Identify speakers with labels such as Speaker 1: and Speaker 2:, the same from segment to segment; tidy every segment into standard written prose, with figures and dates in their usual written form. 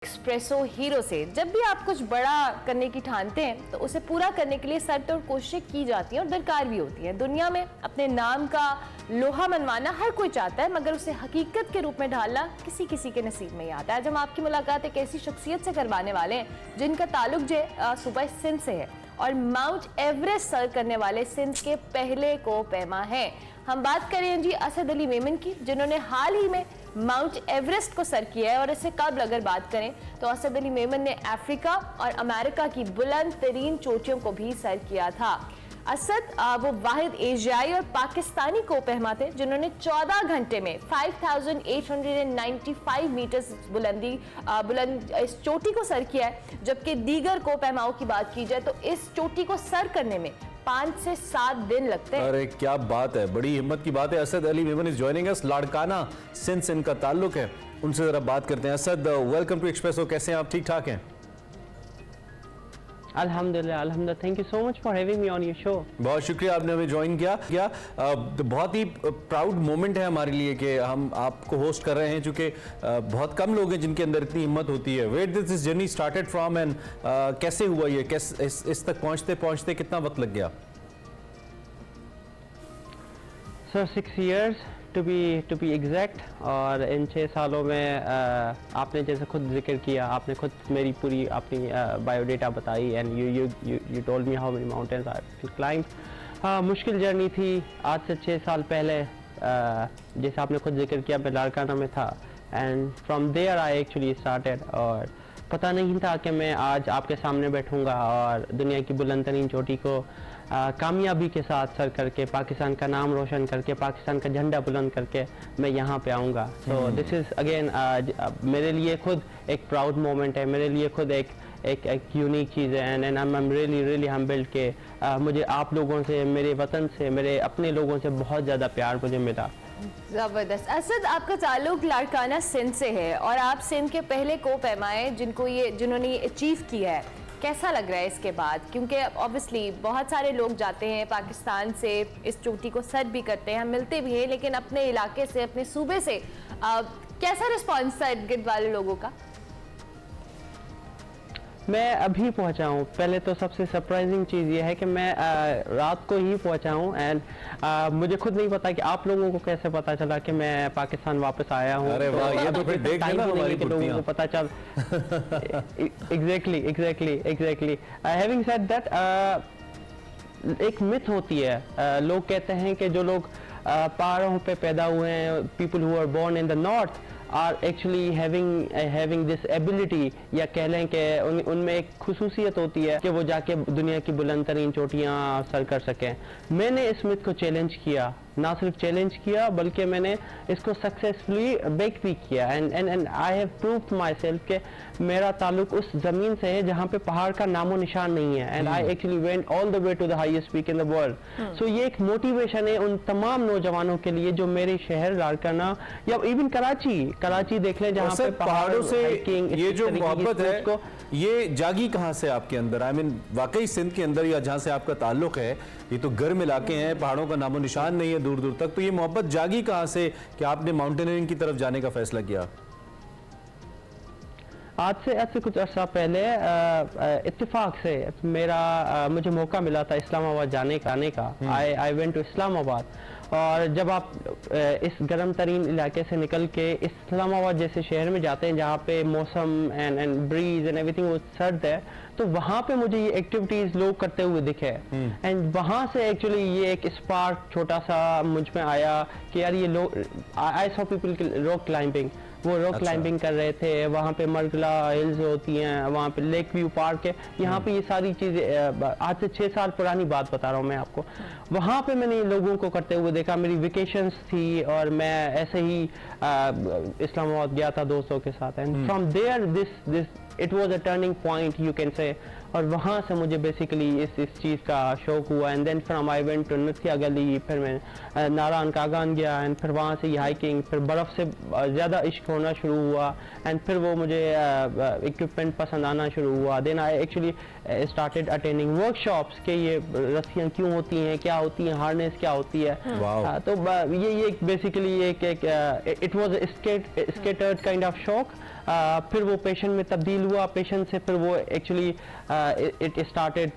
Speaker 1: Espresso hero से जब भी आप कुछ बड़ा करने की ठानते हैं तो उसे पूरा करने के लिए सरतोड़ कोशिशें की जाती हैं और दरकार भी होती है। दुनिया में अपने नाम का लोहा मनवाना हर कोई चाहता है, मगर उसे हकीकत के रूप में ढालना किसी किसी के नसीब में ही आता है। आज हम आपकी मुलाकात एक ऐसी शख्सियत से करवाने वाले हैं जिनका ताल्लुक जो सूबा सिंध से है और माउंट एवरेस्ट सर करने वाले सिंध के पहले को पैमा है। हम बात करें जी असद अली मेमन की, जिन्होंने हाल ही में माउंट एवरेस्ट को सर किया है। और इससे कबल अगर बात करें तो असद अली मेमन ने अफ्रीका और अमेरिका की बुलंद तरीन चोटियों को भी सर किया था। असद वो वाहिद एशियाई और पाकिस्तानी कोपहमा थे जिन्होंने 14 घंटे में 5895 मीटर बुलंद इस चोटी को सर किया है। जबकि दीगर कोपहमाओं की बात की जाए तो इस चोटी को सर करने में 5 से 7 दिन लगते हैं।
Speaker 2: अरे क्या बात है, बड़ी हिम्मत की बात है। Asad Ali Memon is joining us. Larkana Sindh से इनका ताल्लुक है, उनसे जरा बात करते हैं। Asad, welcome to Expresso. कैसे हैं आप? ठीक ठाक हैं?
Speaker 3: अल्हम्दुलिल्लाह। Thank you so much for having me on your show.
Speaker 2: बहुत शुक्रिया आपने हमें ज्वाइन किया। बहुत ही प्राउड मोमेंट है हमारे लिए कि हम आपको होस्ट कर रहे हैं, चूंकि बहुत कम लोग हैं जिनके अंदर इतनी हिम्मत होती है। Where did this journey started from and कैसे हुआ ये? इस तक पहुंचते पहुंचते कितना वक्त लग गया?
Speaker 3: Sir 6 years to be exact. और इन 6 सालों में आपने जैसे खुद जिक्र किया, आपने खुद मेरी पूरी अपनी बायोडेटा बताई and you told me how many mountains I climb. मुश्किल जर्नी थी। आज से 6 साल पहले जैसे आपने खुद जिक्र किया, मैं लाड़काना में था and from there I actually started. और पता नहीं था कि मैं आज आपके सामने बैठूंगा और दुनिया की बुलंद तरीन चोटी को कामयाबी के साथ सर करके, पाकिस्तान का नाम रोशन करके, पाकिस्तान का झंडा बुलंद करके मैं यहाँ पे आऊँगा। सो दिस इज़ अगेन मेरे लिए खुद एक प्राउड मोमेंट है, मेरे लिए खुद एक यूनिक चीज़ है। And I am really humbled के मुझे आप लोगों से, मेरे वतन से, मेरे अपने लोगों से बहुत ज़्यादा प्यार मुझे मिला।
Speaker 1: जबरदस्त। असद, आपका ताल्लुक लाड़काना सिंध से है और आप सिंध के पहले को पैमाए जिन्होंने ये अचीव किया है। कैसा लग रहा है इसके बाद? क्योंकि ऑब्वियसली बहुत सारे लोग जाते हैं पाकिस्तान से, इस चोटी को सर भी करते हैं, हम मिलते भी हैं, लेकिन अपने इलाके से, अपने सूबे से कैसा रिस्पॉन्स था इर्द गिर्द वाले लोगों का?
Speaker 3: मैं अभी पहुंचा हूँ। पहले तो सबसे सरप्राइजिंग चीज़ ये है कि मैं रात को ही पहुंचा हूँ एंड मुझे खुद नहीं पता कि आप लोगों को कैसे पता चला कि मैं पाकिस्तान वापस आया हूँ।
Speaker 2: अरे वाह, ये तो फिर देख लेना हमारी
Speaker 3: लोगों को पता चल। एग्जैक्टली हैविंग सेड दैट, एक मिथ होती है, लोग कहते हैं कि जो लोग पहाड़ों पे पैदा हुए हैं, people who are born in the north are actually having this ability, या कह लें कि उनमें एक खुसूसियत होती है कि वो जाके दुनिया की बुलंद तरीन चोटियाँ सर कर सकें। मैंने इस मिथ को चैलेंज किया, ना सिर्फ चैलेंज किया बल्कि मैंने इसको सक्सेसफुली बेक भी किया। And I have proved my self कि मेरा ताल्लुक उस ज़मीन से है जहाँ पे पहाड़ का नामो निशान नहीं है। And I actually went all the way to the highest peak in the world. So ये एक मोटिवेशन है उन तमाम नौजवानों के लिए जो मेरे शहर लाड़काना या इवन कराची देख लें, जहाँ पे
Speaker 2: पहाड़ों से ये जो मोहब्बत है ये जागी कहाँ से आपके अंदर? आई मीन वाकई सिंध के अंदर या जहाँ से आपका ताल्लुक है, ये तो गर्म इलाके हैं, पहाड़ों का नामो निशान नहीं है दूर दूर तक, तो ये मोहब्बत जागी कहाँ से कि आपने माउंटेनियरिंग की तरफ जाने का फैसला किया?
Speaker 3: आज से कुछ अर्सा पहले इत्तेफाक से मुझे मौका मिला था इस्लामाबाद जाने का। I went to Islamabad. और जब आप इस गर्म तरीन इलाके से निकल के इस्लामाबाद जैसे शहर में जाते हैं जहाँ पे मौसम एंड ब्रीज एंड एवरीथिंग वो सर्द है, तो वहाँ पे मुझे ये एक्टिविटीज़ लोग करते हुए दिखे। एंड वहाँ से एक्चुअली ये एक स्पार्क छोटा सा मुझ में आया कि यार ये लोग, I saw people rock climbing, वो रॉक क्लाइंबिंग कर रहे थे। वहाँ पे मरगला हिल्स होती हैं, वहाँ पे लेक व्यू पार्क है, यहाँ पे ये सारी चीज़ें आज से 6 साल पुरानी बात बता रहा हूँ मैं आपको। वहाँ पे मैंने लोगों को करते हुए देखा। मेरी वेकेशंस थी और मैं ऐसे ही इस्लामाबाद गया था दोस्तों के साथ। And from there this it was a turning point you can say. और वहाँ से मुझे बेसिकली इस चीज़ का शौक हुआ। And then from I went to Nathia Gali, फिर मैं नारायण कागान गया, एंड फिर वहाँ से हाइकिंग, फिर बर्फ़ से ज़्यादा इश्क होना शुरू हुआ, एंड फिर वो मुझे इक्विपमेंट पसंद आना शुरू हुआ। Then I actually started attending workshops कि ये रस्सियाँ क्यों होती हैं, क्या होती हैं, हार्नेस क्या होती है। तो ये बेसिकली एक it was scattered kind of शौक। फिर वो पैशन में तब्दील हुआ, पैशन से फिर वो एक्चुअली इट स्टार्टेड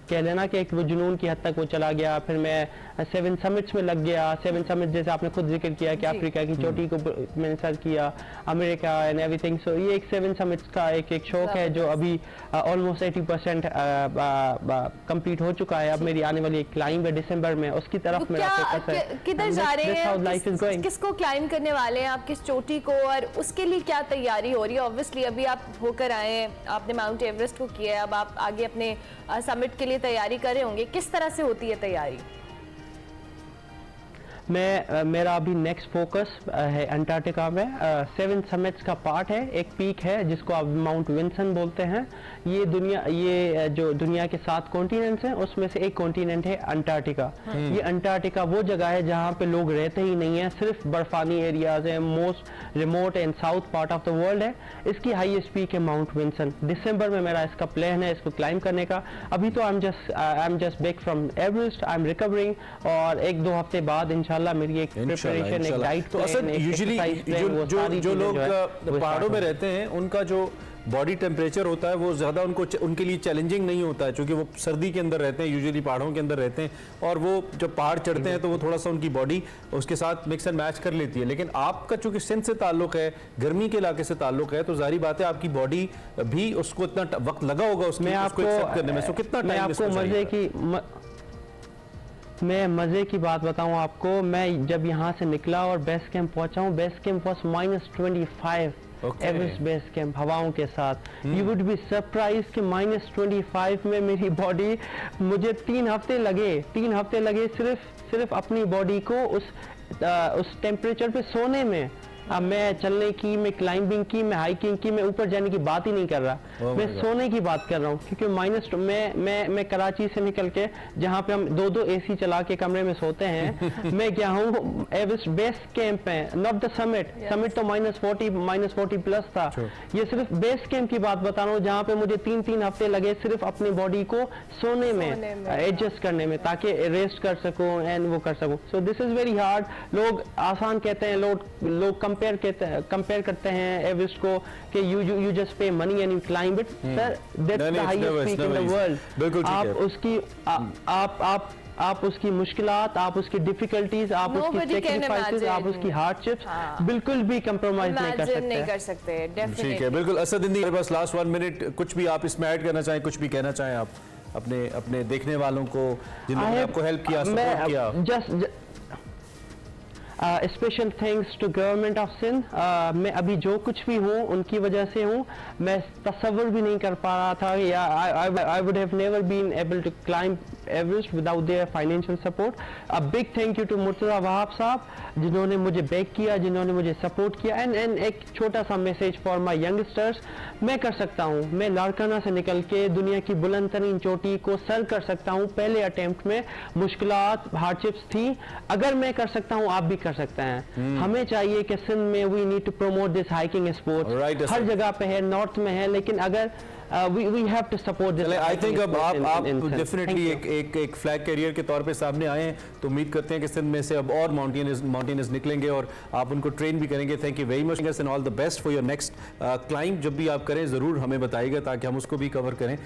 Speaker 3: कह लेना कि एक वो जुनून की हद तक वो चला गया। फिर मैं 7 समिट्स में लग गया। 7 समिट जैसे आपने खुद जिक्र किया कि अफ्रीका की चोटी को मैंने सर किया, अमेरिका एंड एवरीथिंग। सो ये एक 7 समिट्स का एक शौक है जो अभी ऑलमोस्ट 80% कंप्लीट हो चुका है। अब मेरी आने वाली एक क्लाइंब है दिसंबर में, उसकी तरफ मेरा फोकस है।
Speaker 1: किधर जा रहे हैं, किसको क्लाइंब करने वाले हैं आप, किस चोटी को, और उसके लिए क्या तैयारी हो रही है? ऑब्वियसली अभी आप होकर आए हैं, आपने माउंट एवरेस्ट को किया है, अब आप आगे अपने समिट के लिए तैयारी कर रहे होंगे। किस तरह से होती है तैयारी?
Speaker 3: मेरा अभी नेक्स्ट फोकस है अंटार्कटिका में। 7 समिट्स का पार्ट है, एक पीक है जिसको आप माउंट विंसन बोलते हैं। ये जो दुनिया के 7 कॉन्टिनेंट्स हैं उसमें से एक कॉन्टिनेंट है अंटार्कटिका। ये अंटार्कटिका वो जगह है जहाँ पे लोग रहते ही नहीं है, सिर्फ बर्फानी एरियाज है, most remote and south part of the world है। इसकी हाईएस्ट पीक है माउंट विंसन। दिसंबर में मेरा इसका प्लान है इसको क्लाइंब करने का। अभी तो I am just back from Everest, I am recovering, और 1-2 हफ्ते बाद इंशाल्लाह मेरी एक प्रिपरेशन, एक डाइट
Speaker 2: तो असल यूजुअली जो लोग पहाड़ों में रहते हैं उनका जो बॉडी टेम्परेचर होता है वो ज़्यादा उनके लिए चैलेंजिंग नहीं होता है, क्योंकि वो सर्दी के अंदर रहते हैं, यूजुअली पहाड़ों के अंदर रहते हैं, और वो जब पहाड़ चढ़ते हैं तो वो थोड़ा सा उनकी बॉडी उसके साथ मिक्स एंड मैच कर लेती है। लेकिन आपका चूंकि सिंध से ताल्लुक है, गर्मी के इलाके से ताल्लुक है, तो जाहिर बात है आपकी बॉडी भी उसको इतना वक्त लगा होगा उसको एक्सेप्ट करने में। सो कितना टाइम आपको
Speaker 3: मैं मज़े की बात बताऊं आपको, मैं जब यहाँ से निकला और बेस कैंप पहुंचा हूँ, base camp was -25 Everest base camp हवाओं के साथ। यू वुड बी सरप्राइज कि -25 में मेरी बॉडी, मुझे 3 हफ्ते लगे सिर्फ अपनी बॉडी को उस टेम्परेचर पे सोने में। अब मैं चलने की, मैं क्लाइंबिंग की, मैं हाइकिंग की, मैं ऊपर जाने की बात ही नहीं कर रहा, मैं सोने की बात कर रहा हूँ। क्योंकि मैं कराची से निकल के जहाँ पे हम 2-2 एसी चला के कमरे में सोते हैं मैं क्या हूँ एवरेस्ट बेस कैंप में, नॉट द समिट। समिट तो -40 प्लस था। ये सिर्फ बेस कैंप की बात बता रहा हूँ जहाँ पे मुझे 3 हफ्ते लगे सिर्फ अपनी बॉडी को सोने में एडजस्ट करने में, ताकि रेस्ट कर सकूँ एंड वो कर सकूँ। So this is very hard. लोग आसान कहते हैं, लोग कंपेयर करते हैं एवरेस्ट को कि यू जस्ट पे money and you climb it. Sir, that's the highest peak in the world. आप उसकी मुश्किलात, आप उसकी डिफिकल्टीज, आप उसकी सैक्रिफाइसेस, आप उसकी हार्डशिप्स बिल्कुल भी कंप्रोमाइज नहीं कर सकते।
Speaker 2: ठीक है, बिल्कुल। असद हिंदी, मेरे पास लास्ट 1 मिनट, कुछ भी आप इसमें ऐड करना चाहें, कुछ भी कहना चाहें आप अपने देखने वालों को जिन्होंने आपको हेल्प किया, सपोर्ट किया।
Speaker 3: Special thanks to government of Sindh. मैं अभी जो कुछ भी हूँ उनकी वजह से हूँ। मैं तसव्वुर भी नहीं कर पा रहा था, या I would have never been able to climb Everest without their financial support. A big thank you to Murtaza Wahab sahab जिन्होंने मुझे बैक किया, जिन्होंने मुझे सपोर्ट किया। एंड एक छोटा सा मैसेज फॉर माई यंगस्टर्स, मैं कर सकता हूँ। मैं लाड़काना से निकल के दुनिया की बुलंद तरीन चोटी को सर कर सकता हूँ। पहले अटेम्प्ट में मुश्किलात, हार्डशिप्स थी, अगर मैं कर सकता हूँ आप भी कर सकते हैं। हमें चाहिए कि सिंध में we need to promote this hiking sports. हर जगह पे है, नॉर्थ में है, लेकिन अगर we have to support this.
Speaker 2: I think अब आप डेफिनेटली एक फ्लैग कैरियर के तौर पे सामने आए हैं, तो उम्मीद करते हैं कि सिंध में से अब और माउंटेनर्स निकलेंगे और आप उनको ट्रेन भी करेंगे। Thank you very much and all the best for your next climb. जब भी आप करें ज़रूर हमें बताइएगा ताकि हम उसको भी कवर करें।